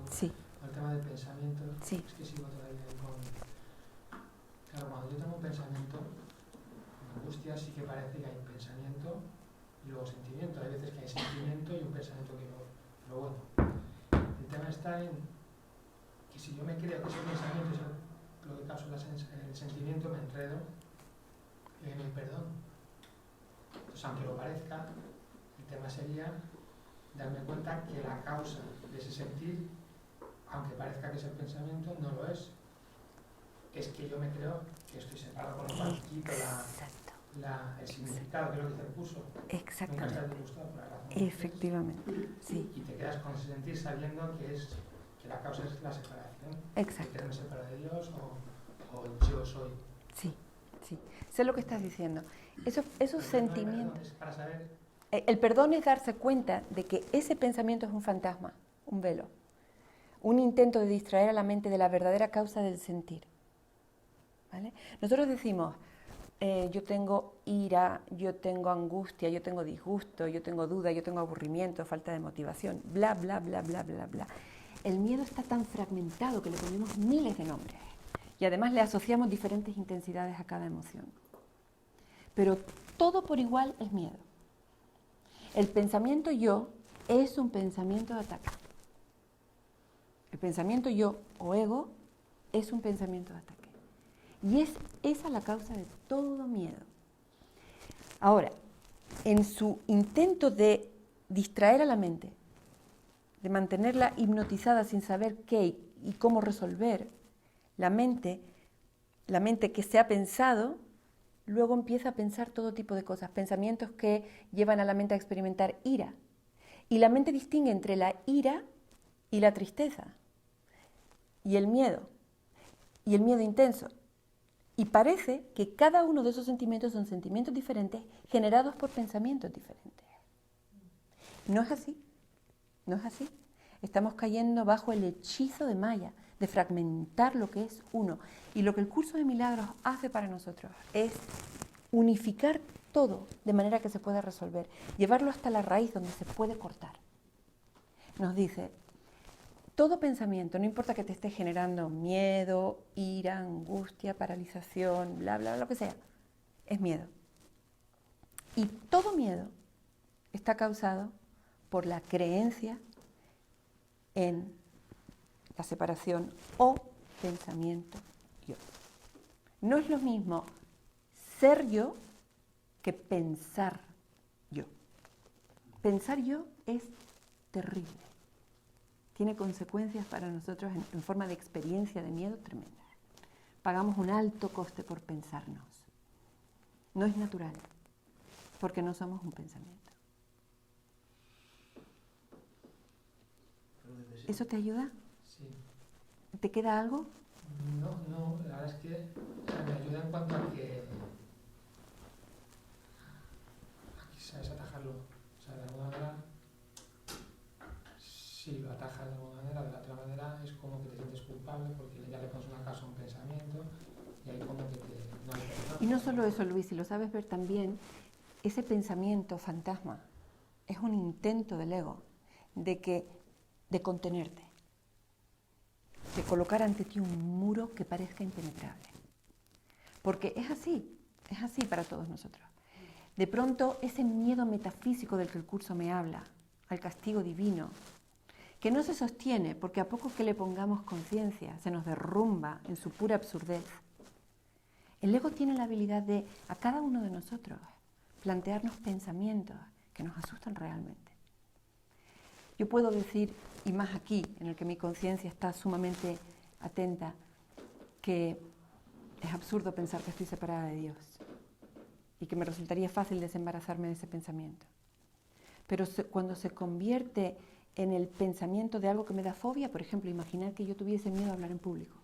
Sí. El tema del pensamiento, Sí. es que sigo todavía con... Claro, cuando yo tengo un pensamiento, en angustia sí que parece que hay un pensamiento y luego sentimiento. Hay veces que hay sentimiento y un pensamiento que no. Pero bueno, el tema está en que si yo me creo que ese pensamiento es lo que causa el sentimiento, me enredo y no hay perdón. Entonces, aunque lo parezca, el tema sería darme cuenta que la causa de ese sentir, aunque parezca que es el pensamiento, no lo es. Es que yo me creo que estoy separado, con lo cual quito el significado, que es lo que dice el curso. Exactamente. Nunca estás disgustado por la razón. Efectivamente, sí. Y te quedas con ese sentir sabiendo que la causa es la separación. Exacto. Que quererme separar de Dios o yo soy. Sí, sí. Sé lo que estás diciendo. Esos sentimientos... Es para saber... El perdón es darse cuenta de que ese pensamiento es un fantasma, un velo, un intento de distraer a la mente de la verdadera causa del sentir. ¿Vale? Nosotros decimos, yo tengo ira, yo tengo angustia, yo tengo disgusto, yo tengo duda, yo tengo aburrimiento, falta de motivación, bla, bla, bla, bla, bla, bla. El miedo está tan fragmentado que le ponemos miles de nombres y además le asociamos diferentes intensidades a cada emoción. Pero todo por igual es miedo. El pensamiento yo es un pensamiento de ataque. El pensamiento yo o ego es un pensamiento de ataque. Y es esa la causa de todo miedo. Ahora, en su intento de distraer a la mente, de mantenerla hipnotizada sin saber qué y cómo resolver, la mente que se ha pensado, luego empieza a pensar todo tipo de cosas, pensamientos que llevan a la mente a experimentar ira. Y la mente distingue entre la ira y la tristeza, y el miedo intenso. Y parece que cada uno de esos sentimientos son sentimientos diferentes generados por pensamientos diferentes. No es así, no es así. Estamos cayendo bajo el hechizo de Maya, de fragmentar lo que es uno. Y lo que el curso de milagros hace para nosotros es unificar todo de manera que se pueda resolver, llevarlo hasta la raíz donde se puede cortar. Nos dice, todo pensamiento, no importa que te esté generando miedo, ira, angustia, paralización, bla, bla, lo que sea, es miedo. Y todo miedo está causado por la creencia en la separación o pensamiento yo. No es lo mismo ser yo que pensar yo. Pensar yo es terrible. Tiene consecuencias para nosotros en forma de experiencia de miedo tremenda. Pagamos un alto coste por pensarnos. No es natural, porque no somos un pensamiento. ¿Eso te ayuda? Sí. ¿Te queda algo? No, la verdad es que me ayuda en cuanto a que sabes atajarlo. O sea, de alguna manera, sí, lo atajas de alguna manera, de la otra manera es como que te sientes culpable porque ya le pones una causa a un pensamiento y ahí como que no hay perdón. Y no solo eso, Luis, si lo sabes ver también, ese pensamiento fantasma es un intento del ego de contenerte, de colocar ante ti un muro que parezca impenetrable. Porque es así para todos nosotros. De pronto, ese miedo metafísico del que el curso me habla, al castigo divino, que no se sostiene porque a poco que le pongamos conciencia se nos derrumba en su pura absurdez. El ego tiene la habilidad de, a cada uno de nosotros, plantearnos pensamientos que nos asustan realmente. Yo puedo decir, y más aquí, en el que mi conciencia está sumamente atenta, que es absurdo pensar que estoy separada de Dios y que me resultaría fácil desembarazarme de ese pensamiento. Pero cuando se convierte en el pensamiento de algo que me da fobia, por ejemplo, imaginar que yo tuviese miedo a hablar en público,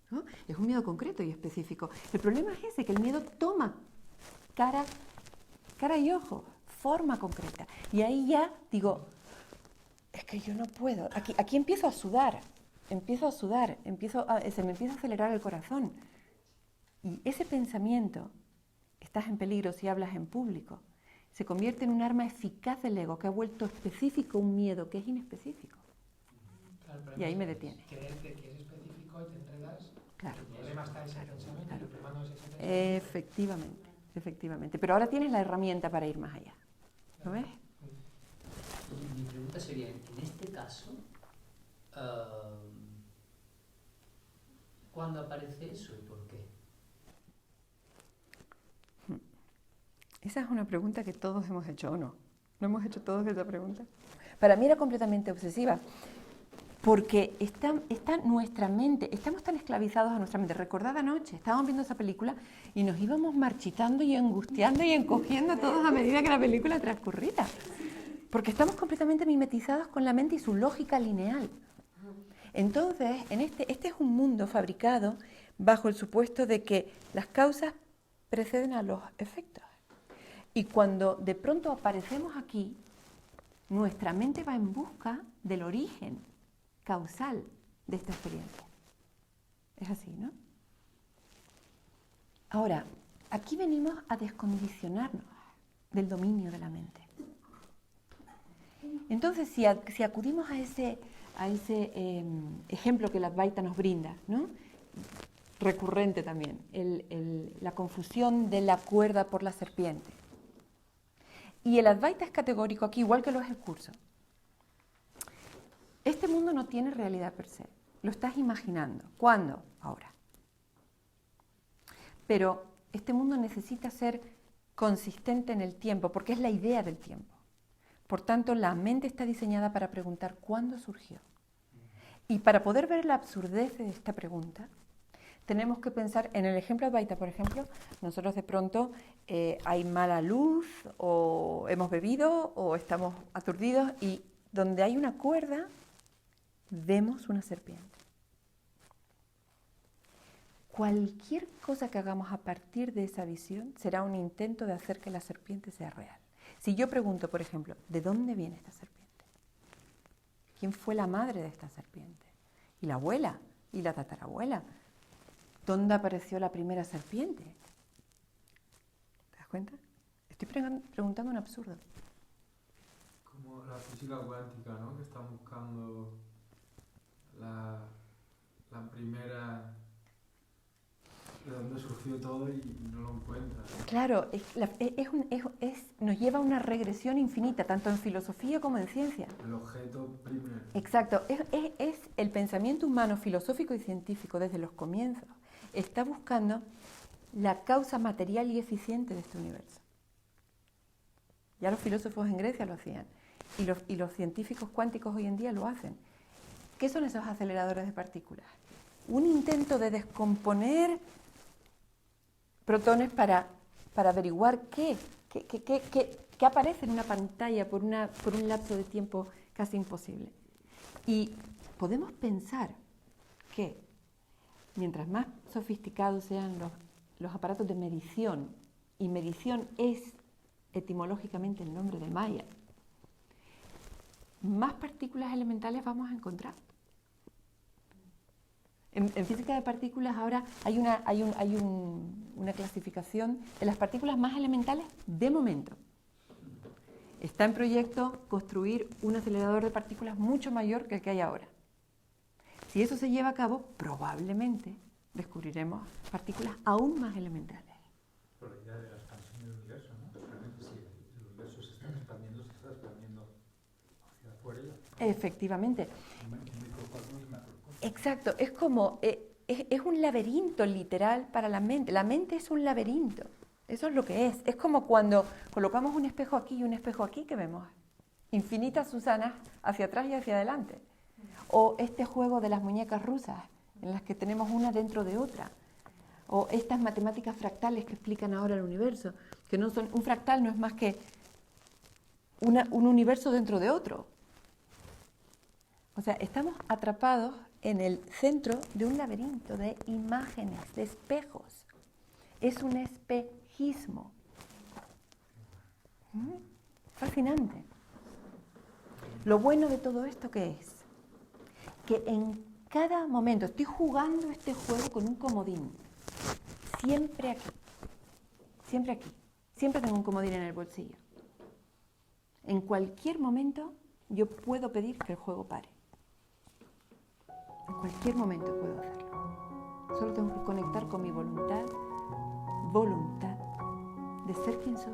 ¿no? Es un miedo concreto y específico. El problema es ese, que el miedo toma cara y ojo, forma concreta. Y ahí ya digo, es que yo no puedo. Aquí empiezo a sudar, se me empieza a acelerar el corazón. Y ese pensamiento, estás en peligro si hablas en público, se convierte en un arma eficaz del ego que ha vuelto específico un miedo que es inespecífico. Claro, Y ahí me detiene. Creerte que es específico y te enredas. Claro. El problema está en ese pensamiento, Claro. el problema no es ese pensamiento. Efectivamente. Pero ahora tienes la herramienta para ir más allá. ¿Lo ves? Y mi pregunta sería, en este caso, ¿cuándo aparece eso y por qué? Esa es una pregunta que todos hemos hecho, ¿o no? ¿No hemos hecho todos esa pregunta? Para mí era completamente obsesiva, porque está nuestra mente, estamos tan esclavizados a nuestra mente. Recordad anoche, estábamos viendo esa película y nos íbamos marchitando y angustiando y encogiendo todos a medida que la película transcurría. Porque estamos completamente mimetizados con la mente y su lógica lineal. Entonces, este es un mundo fabricado bajo el supuesto de que las causas preceden a los efectos. Y cuando de pronto aparecemos aquí, nuestra mente va en busca del origen causal de esta experiencia. Es así, ¿no? Ahora, aquí venimos a descondicionarnos del dominio de la mente. Entonces, si acudimos a ese ejemplo que la Advaita nos brinda, ¿no? Recurrente también, la confusión de la cuerda por la serpiente. Y el Advaita es categórico aquí, igual que lo es el curso. Este mundo no tiene realidad per se, lo estás imaginando. ¿Cuándo? Ahora. Pero este mundo necesita ser consistente en el tiempo, porque es la idea del tiempo. Por tanto, la mente está diseñada para preguntar ¿cuándo surgió? Y para poder ver la absurdez de esta pregunta, tenemos que pensar, en el ejemplo Advaita, por ejemplo, nosotros de pronto hay mala luz, o hemos bebido, o estamos aturdidos, y donde hay una cuerda, vemos una serpiente. Cualquier cosa que hagamos a partir de esa visión será un intento de hacer que la serpiente sea real. Si yo pregunto, por ejemplo, ¿de dónde viene esta serpiente? ¿Quién fue la madre de esta serpiente? ¿Y la abuela? ¿Y la tatarabuela? ¿Dónde apareció la primera serpiente? ¿Te das cuenta? Estoy preguntando un absurdo. Como la física cuántica, ¿no? Que están buscando la primera, de dónde surgió todo y no lo encuentran. Claro, nos lleva a una regresión infinita, tanto en filosofía como en ciencia. El objeto primero. Exacto, es el pensamiento humano, filosófico y científico desde los comienzos. Está buscando la causa material y eficiente de este universo. Ya los filósofos en Grecia lo hacían y los científicos cuánticos hoy en día lo hacen. ¿Qué son esos aceleradores de partículas? Un intento de descomponer protones para averiguar qué aparece en una pantalla por un lapso de tiempo casi imposible. Y podemos pensar que mientras más sofisticados sean los aparatos de medición, y medición es etimológicamente el nombre de Maya, más partículas elementales vamos a encontrar. En física de partículas ahora hay una clasificación de las partículas más elementales de momento. Está en proyecto construir un acelerador de partículas mucho mayor que el que hay ahora. Si eso se lleva a cabo, probablemente descubriremos partículas aún más elementales. Por la idea de la expansión del universo, ¿no? Realmente si el universo se está expandiendo hacia afuera. Efectivamente. En microcosmos y macrocosmos. Exacto, es como, es un laberinto literal para la mente. La mente es un laberinto, eso es lo que es. Es como cuando colocamos un espejo aquí y un espejo aquí, que vemos infinitas Susanas hacia atrás y hacia adelante. O este juego de las muñecas rusas, en las que tenemos una dentro de otra. O estas matemáticas fractales que explican ahora el universo, que no son, un fractal no es más que un universo dentro de otro. O sea, estamos atrapados en el centro de un laberinto de imágenes, de espejos. Es un espejismo. Fascinante. Lo bueno de todo esto, ¿qué es? Que en cada momento estoy jugando este juego con un comodín. Siempre aquí. Siempre aquí. Siempre tengo un comodín en el bolsillo. En cualquier momento yo puedo pedir que el juego pare. En cualquier momento puedo hacerlo. Solo tengo que conectar con mi voluntad de ser quien soy.